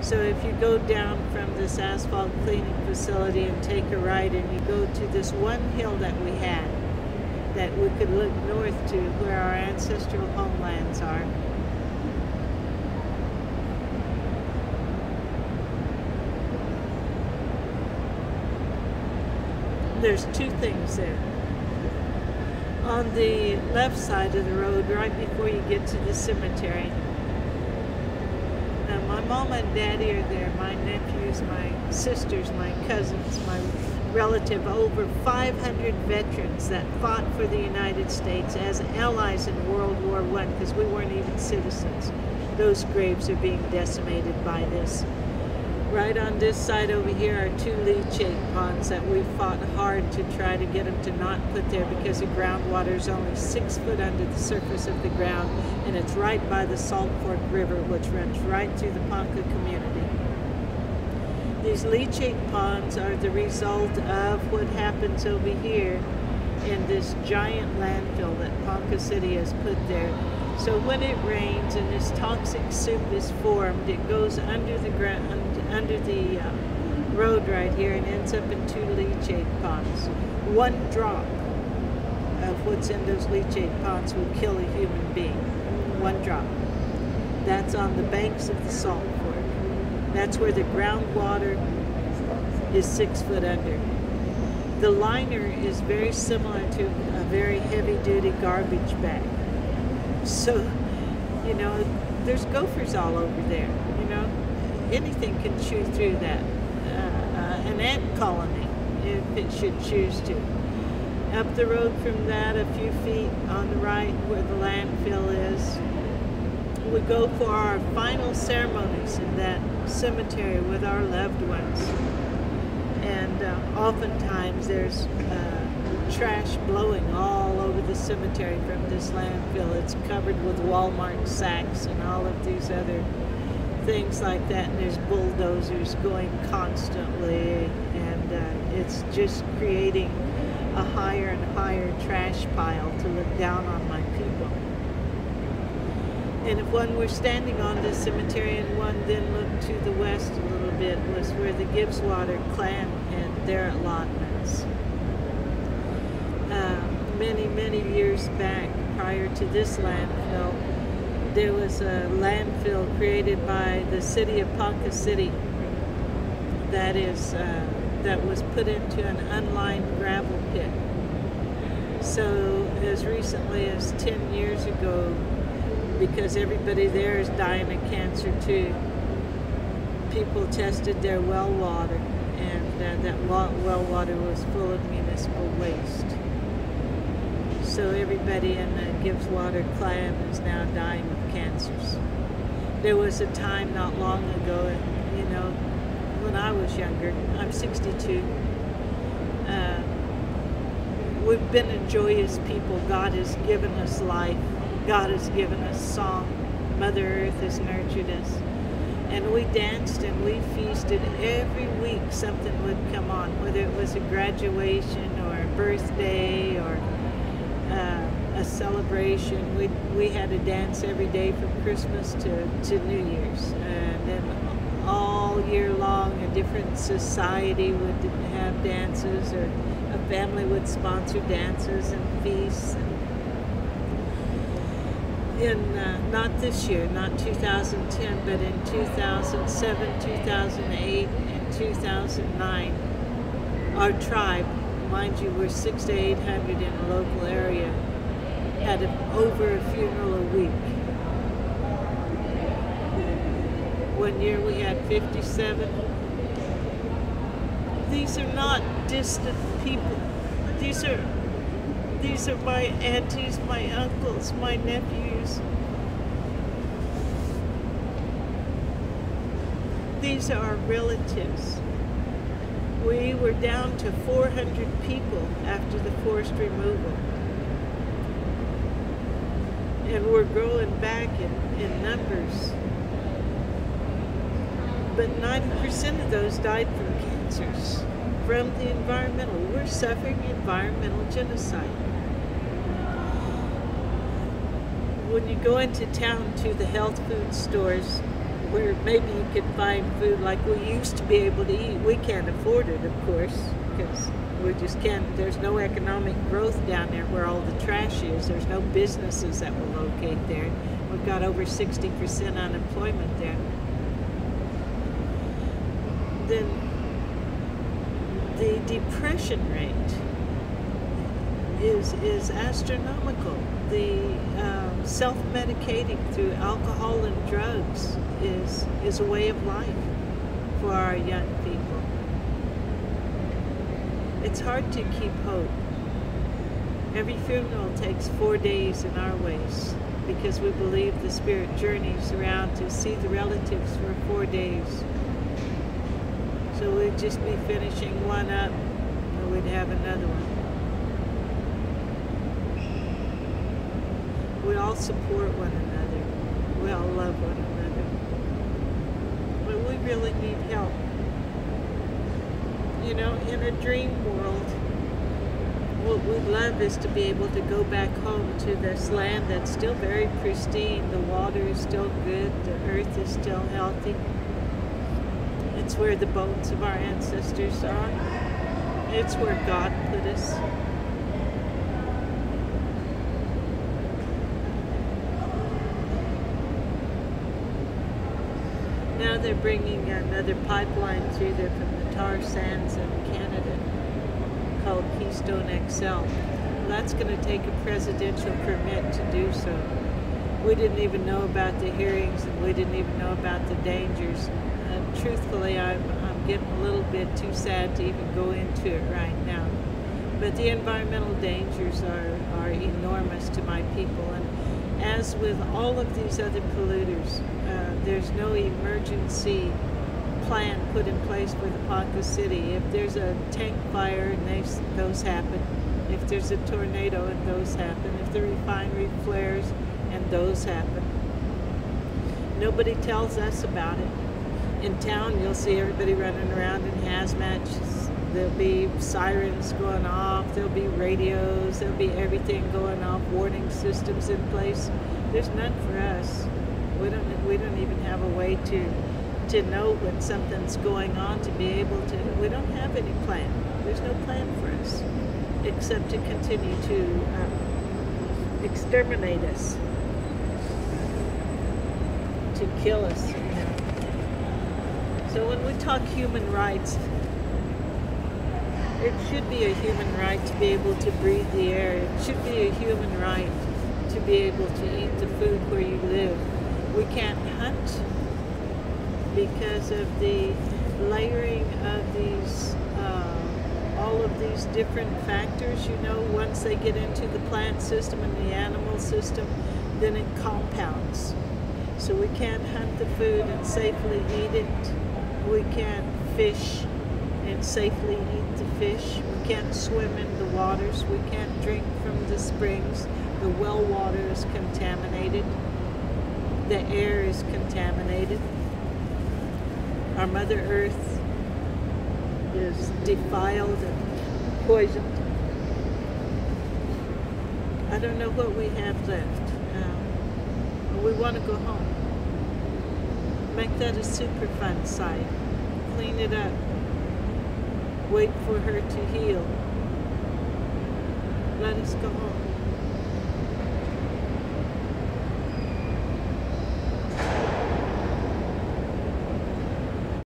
So if you go down from this asphalt cleaning facility and take a right and you go to this one hill that we had, that we could look north to where our ancestral homelands are. There's two things there. On the left side of the road, right before you get to the cemetery, my mom and daddy are there, my nephews, my sisters, my cousins, my relative, over 500 veterans that fought for the United States as allies in World War I, because we weren't even citizens. Those graves are being decimated by this. Right on this side over here are two leachate ponds that we fought hard to try to get them to not put there, because the groundwater is only 6 foot under the surface of the ground, and it's right by the Salt Fork River, which runs right through the Ponca community. These leachate ponds are the result of what happens over here in this giant landfill that Ponca City has put there. So when it rains and this toxic soup is formed, it goes under the ground, under the road right here, and ends up in two leachate ponds. One drop of what's in those leachate ponds will kill a human being. One drop. That's on the banks of the Salt Fork. That's where the groundwater is 6 foot under. The liner is very similar to a very heavy-duty garbage bag. So, you know, there's gophers all over there, you know. Anything can chew through that. An ant colony, if it should choose to. Up the road from that, a few feet on the right where the landfill is, we go for our final ceremonies in that cemetery with our loved ones. And oftentimes there's trash blowing all over the cemetery from this landfill. It's covered with Walmart sacks and all of these other things like that, and there's bulldozers going constantly, and it's just creating a higher and higher trash pile to look down on my people. And if one were standing on this cemetery and one then looked to the west a little bit, was where the Gibbswater clan had their allotments. Many years back, prior to this landfill, there was a landfill created by the city of Ponca City that was put into an unlined gravel pit. So as recently as 10 years ago, because everybody there is dying of cancer too, people tested their well water, and that well water was full of municipal waste. So everybody in the Gibbswater clan is now dying of cancers. There was a time not long ago, you know, when I was younger, I'm 62, we've been a joyous people. God has given us life. God has given us song. Mother Earth has nurtured us. And we danced and we feasted. Every week something would come on, whether it was a graduation or a birthday or a celebration. We had a dance every day from Christmas to New Year's. And then all year long a different society would have dances, or a family would sponsor dances and feasts. Not this year, not 2010, but in 2007, 2008, and 2009, our tribe, mind you, we're 600 to 800 in the local area, had over a funeral a week. One year we had 57. These are not distant people. These are my aunties, my uncles, my nephews. These are our relatives. We were down to 400 people after the forced removal. And we're growing back in numbers. But 90% of those died from cancers, from the environmental. We're suffering environmental genocide. When you go into town to the health food stores, where maybe you could find food like we used to be able to eat. We can't afford it, of course, because we just can't. There's no economic growth down there where all the trash is. There's no businesses that will locate there. We've got over 60% unemployment there. Then the depression rate is astronomical. The self-medicating through alcohol and drugs is a way of life for our young people. It's hard to keep hope. Every funeral takes 4 days in our ways because we believe the spirit journeys around to see the relatives for 4 days. So we'd just be finishing one up, or we'd have another one. We all support one another. We all love one another. But we really need help. You know, in a dream world, what we'd love is to be able to go back home to this land that's still very pristine. The water is still good. The earth is still healthy. It's where the bones of our ancestors are. It's where God put us. Now they're bringing another pipeline through there from the tar sands in Canada called Keystone XL. Well, that's going to take a presidential permit to do so. We didn't even know about the hearings, and we didn't even know about the dangers. Truthfully, I'm getting a little bit too sad to even go into it right now. But the environmental dangers are enormous to my people. And as with all of these other polluters, there's no emergency plan put in place for the Ponca City. If there's a tank fire and those happen, if there's a tornado and those happen, if the refinery flares and those happen, nobody tells us about it. In town, you'll see everybody running around in hazmats. There'll be sirens going off. There'll be radios. There'll be everything going off. Warning systems in place. There's none for us. We don't even have a way to know when something's going on, to be able to. We don't have any plan. There's no plan for us except to continue to exterminate us, to kill us. You know. So when we talk human rights, it should be a human right to be able to breathe the air. It should be a human right to be able to eat the food where you live. We can't hunt because of the layering of these, all of these different factors. You know, once they get into the plant system and the animal system, then it compounds. So we can't hunt the food and safely eat it. We can't fish and safely eat the fish. We can't swim in the waters. We can't drink from the springs. The well water is contaminated. The air is contaminated. Our Mother Earth is defiled and poisoned. I don't know what we have left. We want to go home. Make that a Superfund site. Clean it up. Wait for her to heal. Let us go home.